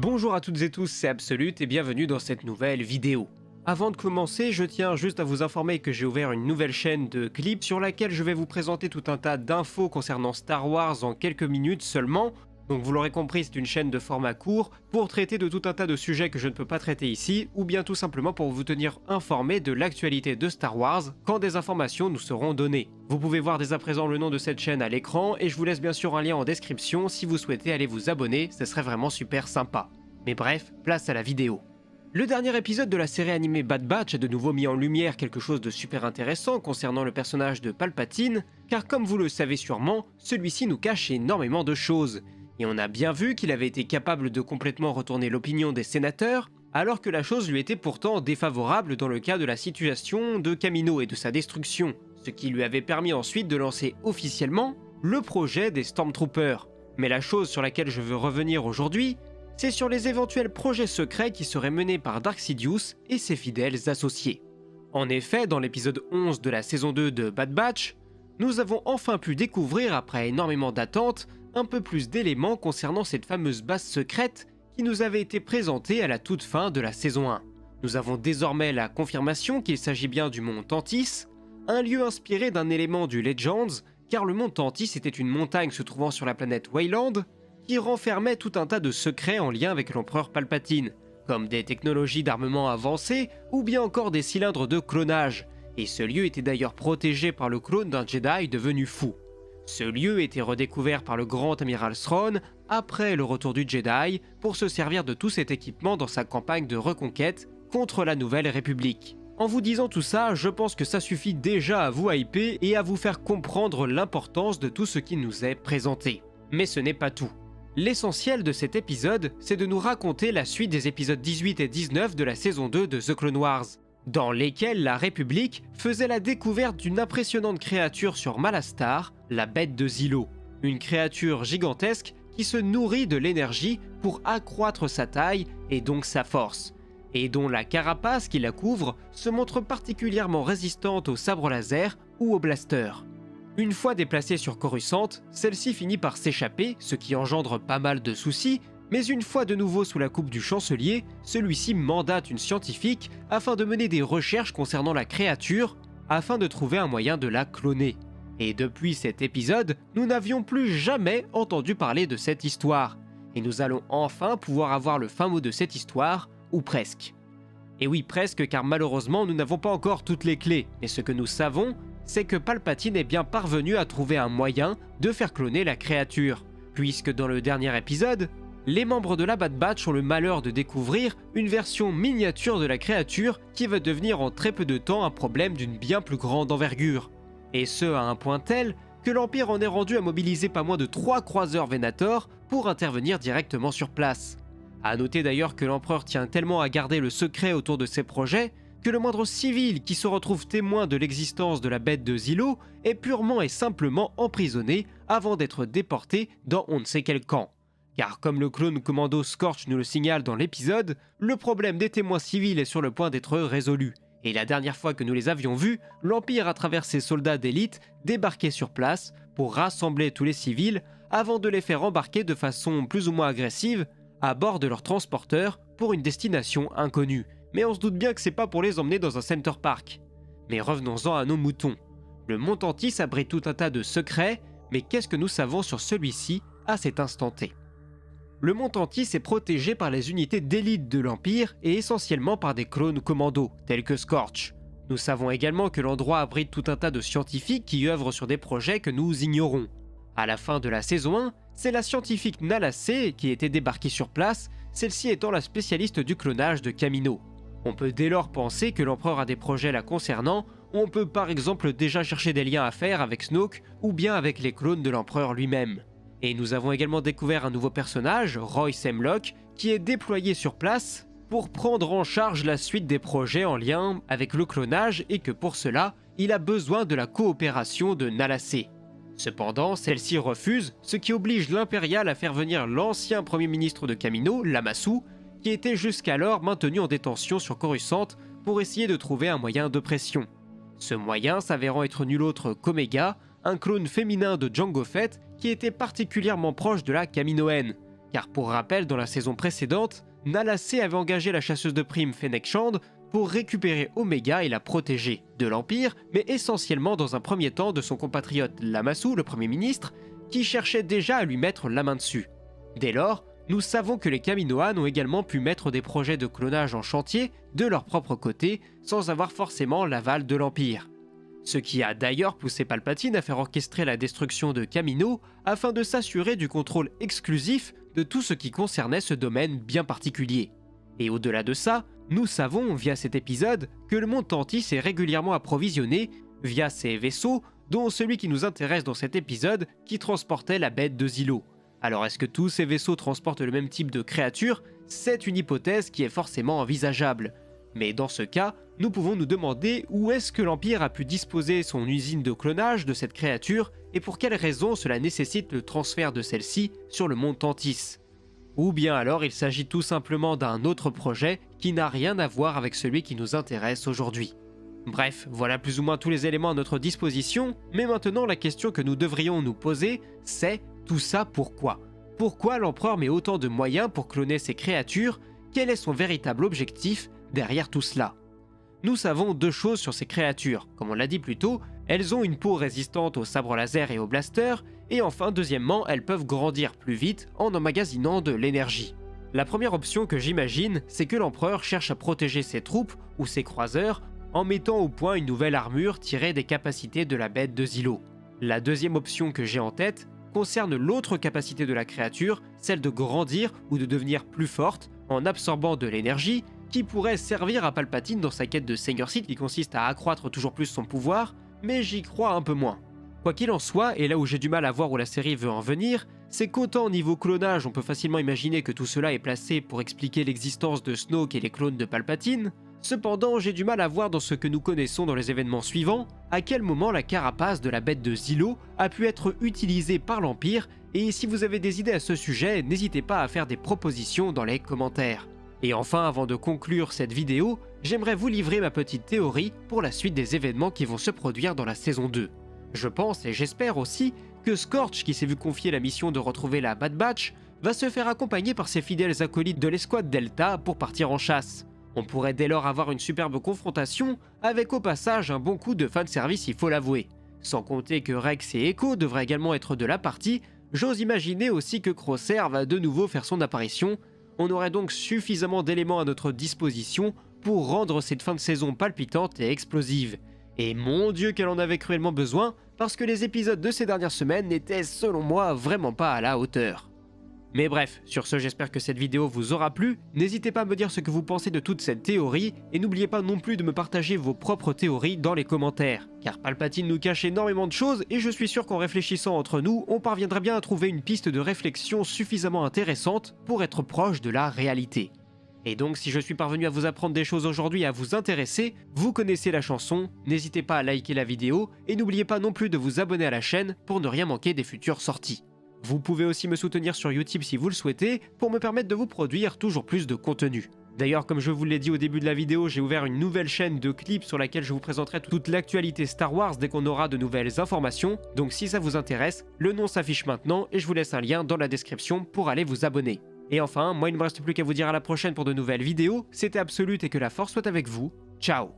Bonjour à toutes et tous, c'est Absolute et bienvenue dans cette nouvelle vidéo. Avant de commencer, je tiens juste à vous informer que j'ai ouvert une nouvelle chaîne de clips sur laquelle je vais vous présenter tout un tas d'infos concernant Star Wars en quelques minutes seulement. Donc vous l'aurez compris, c'est une chaîne de format court pour traiter de tout un tas de sujets que je ne peux pas traiter ici, ou bien tout simplement pour vous tenir informé de l'actualité de Star Wars quand des informations nous seront données. Vous pouvez voir dès à présent le nom de cette chaîne à l'écran et je vous laisse bien sûr un lien en description si vous souhaitez aller vous abonner, ce serait vraiment super sympa. Mais bref, place à la vidéo. Le dernier épisode de la série animée Bad Batch a de nouveau mis en lumière quelque chose de super intéressant concernant le personnage de Palpatine, car comme vous le savez sûrement, celui-ci nous cache énormément de choses. Et on a bien vu qu'il avait été capable de complètement retourner l'opinion des sénateurs, alors que la chose lui était pourtant défavorable dans le cas de la situation de Kamino et de sa destruction, ce qui lui avait permis ensuite de lancer officiellement le projet des Stormtroopers. Mais la chose sur laquelle je veux revenir aujourd'hui, c'est sur les éventuels projets secrets qui seraient menés par Dark Sidious et ses fidèles associés. En effet, dans l'épisode 11 de la saison 2 de Bad Batch, nous avons enfin pu découvrir, après énormément d'attentes, un peu plus d'éléments concernant cette fameuse base secrète qui nous avait été présentée à la toute fin de la saison 1. Nous avons désormais la confirmation qu'il s'agit bien du mont Tantis, un lieu inspiré d'un élément du Legends, car le mont Tantis était une montagne se trouvant sur la planète Wayland, qui renfermait tout un tas de secrets en lien avec l'empereur Palpatine, comme des technologies d'armement avancées ou bien encore des cylindres de clonage, et ce lieu était d'ailleurs protégé par le clone d'un Jedi devenu fou. Ce lieu était redécouvert par le grand amiral Thrawn après le retour du Jedi pour se servir de tout cet équipement dans sa campagne de reconquête contre la Nouvelle République. En vous disant tout ça, je pense que ça suffit déjà à vous hyper et à vous faire comprendre l'importance de tout ce qui nous est présenté. Mais ce n'est pas tout. L'essentiel de cet épisode, c'est de nous raconter la suite des épisodes 18 et 19 de la saison 2 de The Clone Wars, dans lesquels la République faisait la découverte d'une impressionnante créature sur Malastar, la bête de Zillo, une créature gigantesque qui se nourrit de l'énergie pour accroître sa taille et donc sa force, et dont la carapace qui la couvre se montre particulièrement résistante aux sabres laser ou aux blasters. Une fois déplacée sur Coruscant, celle-ci finit par s'échapper, ce qui engendre pas mal de soucis, mais une fois de nouveau sous la coupe du chancelier, celui-ci mandate une scientifique afin de mener des recherches concernant la créature, afin de trouver un moyen de la cloner. Et depuis cet épisode, nous n'avions plus jamais entendu parler de cette histoire, et nous allons enfin pouvoir avoir le fin mot de cette histoire, ou presque. Et oui, presque, car malheureusement nous n'avons pas encore toutes les clés, mais ce que nous savons, c'est que Palpatine est bien parvenu à trouver un moyen de faire cloner la créature, puisque dans le dernier épisode, les membres de la Bad Batch ont le malheur de découvrir une version miniature de la créature qui va devenir en très peu de temps un problème d'une bien plus grande envergure. Et ce à un point tel que l'Empire en est rendu à mobiliser pas moins de 3 croiseurs Venator pour intervenir directement sur place. A noter d'ailleurs que l'Empereur tient tellement à garder le secret autour de ses projets que le moindre civil qui se retrouve témoin de l'existence de la bête de Zillo est purement et simplement emprisonné avant d'être déporté dans on ne sait quel camp. Car comme le clone commando Scorch nous le signale dans l'épisode, le problème des témoins civils est sur le point d'être résolu. Et la dernière fois que nous les avions vus, l'Empire à travers ses soldats d'élite débarquait sur place pour rassembler tous les civils avant de les faire embarquer de façon plus ou moins agressive à bord de leur transporteur pour une destination inconnue. Mais on se doute bien que c'est pas pour les emmener dans un Center Park. Mais revenons-en à nos moutons. Le mont Tantis abrite tout un tas de secrets, mais qu'est-ce que nous savons sur celui-ci à cet instant T ? Le mont Tantis est protégé par les unités d'élite de l'Empire et essentiellement par des clones commandos, tels que Scorch. Nous savons également que l'endroit abrite tout un tas de scientifiques qui œuvrent sur des projets que nous ignorons. À la fin de la saison 1, c'est la scientifique Nala Se qui était débarquée sur place, celle-ci étant la spécialiste du clonage de Kamino. On peut dès lors penser que l'Empereur a des projets la concernant, ou on peut par exemple déjà chercher des liens à faire avec Snoke ou bien avec les clones de l'Empereur lui-même. Et nous avons également découvert un nouveau personnage, Royce Hemlock, qui est déployé sur place pour prendre en charge la suite des projets en lien avec le clonage et que pour cela, il a besoin de la coopération de Nala Se. Cependant, celle-ci refuse, ce qui oblige l'Impérial à faire venir l'ancien premier ministre de Kamino, Lamassu, qui était jusqu'alors maintenu en détention sur Coruscant pour essayer de trouver un moyen de pression. Ce moyen s'avérant être nul autre qu'Omega, un clone féminin de Jango Fett qui était particulièrement proche de la Kaminoenne, Car pour rappel, dans la saison précédente, Nala Se avait engagé la chasseuse de primes Fennec Shand pour récupérer Omega et la protéger de l'Empire, mais essentiellement dans un premier temps de son compatriote Lamassu, le Premier ministre, qui cherchait déjà à lui mettre la main dessus. Dès lors, nous savons que les Kaminoans ont également pu mettre des projets de clonage en chantier de leur propre côté, sans avoir forcément l'aval de l'Empire. Ce qui a d'ailleurs poussé Palpatine à faire orchestrer la destruction de Kamino afin de s'assurer du contrôle exclusif de tout ce qui concernait ce domaine bien particulier. Et au-delà de ça, nous savons via cet épisode que le monde Tantis est régulièrement approvisionné via ses vaisseaux, dont celui qui nous intéresse dans cet épisode qui transportait la bête de Zillo. Alors est-ce que tous ces vaisseaux transportent le même type de créature? C'est une hypothèse qui est forcément envisageable. Mais dans ce cas, nous pouvons nous demander où est-ce que l'Empire a pu disposer son usine de clonage de cette créature et pour quelles raisons cela nécessite le transfert de celle-ci sur le monde Tantis. Ou bien alors il s'agit tout simplement d'un autre projet qui n'a rien à voir avec celui qui nous intéresse aujourd'hui. Bref, voilà plus ou moins tous les éléments à notre disposition, mais maintenant la question que nous devrions nous poser, c'est tout ça pourquoi? Pourquoi l'Empereur met autant de moyens pour cloner ces créatures? Quel est son véritable objectif derrière tout cela? Nous savons deux choses sur ces créatures. Comme on l'a dit plus tôt, elles ont une peau résistante aux sabres laser et aux blasters, et enfin deuxièmement, elles peuvent grandir plus vite en emmagasinant de l'énergie. La première option que j'imagine, c'est que l'Empereur cherche à protéger ses troupes ou ses croiseurs en mettant au point une nouvelle armure tirée des capacités de la bête de Zillo. La deuxième option que j'ai en tête concerne l'autre capacité de la créature, celle de grandir ou de devenir plus forte en absorbant de l'énergie, qui pourrait servir à Palpatine dans sa quête de Seigneur Sith qui consiste à accroître toujours plus son pouvoir, mais j'y crois un peu moins. Quoi qu'il en soit, et là où j'ai du mal à voir où la série veut en venir, c'est qu'autant au niveau clonage on peut facilement imaginer que tout cela est placé pour expliquer l'existence de Snoke et les clones de Palpatine, cependant j'ai du mal à voir dans ce que nous connaissons dans les événements suivants, à quel moment la carapace de la bête de Zillo a pu être utilisée par l'Empire, et si vous avez des idées à ce sujet, n'hésitez pas à faire des propositions dans les commentaires. Et enfin, avant de conclure cette vidéo, j'aimerais vous livrer ma petite théorie pour la suite des événements qui vont se produire dans la saison 2. Je pense et j'espère aussi que Scorch, qui s'est vu confier la mission de retrouver la Bad Batch, va se faire accompagner par ses fidèles acolytes de l'escouade Delta pour partir en chasse. On pourrait dès lors avoir une superbe confrontation, avec au passage un bon coup de fanservice il faut l'avouer. Sans compter que Rex et Echo devraient également être de la partie, j'ose imaginer aussi que Crosshair va de nouveau faire son apparition. On aurait donc suffisamment d'éléments à notre disposition pour rendre cette fin de saison palpitante et explosive. Et mon Dieu qu'elle en avait cruellement besoin, parce que les épisodes de ces dernières semaines n'étaient selon moi vraiment pas à la hauteur. Mais bref, sur ce j'espère que cette vidéo vous aura plu, n'hésitez pas à me dire ce que vous pensez de toute cette théorie, et n'oubliez pas non plus de me partager vos propres théories dans les commentaires, car Palpatine nous cache énormément de choses et je suis sûr qu'en réfléchissant entre nous, on parviendra bien à trouver une piste de réflexion suffisamment intéressante pour être proche de la réalité. Et donc si je suis parvenu à vous apprendre des choses aujourd'hui et à vous intéresser, vous connaissez la chanson, n'hésitez pas à liker la vidéo et n'oubliez pas non plus de vous abonner à la chaîne pour ne rien manquer des futures sorties. Vous pouvez aussi me soutenir sur YouTube si vous le souhaitez, pour me permettre de vous produire toujours plus de contenu. D'ailleurs, comme je vous l'ai dit au début de la vidéo, j'ai ouvert une nouvelle chaîne de clips sur laquelle je vous présenterai toute l'actualité Star Wars dès qu'on aura de nouvelles informations, donc si ça vous intéresse, le nom s'affiche maintenant et je vous laisse un lien dans la description pour aller vous abonner. Et enfin, moi il ne me reste plus qu'à vous dire à la prochaine pour de nouvelles vidéos, c'était Absolute et que la force soit avec vous, ciao.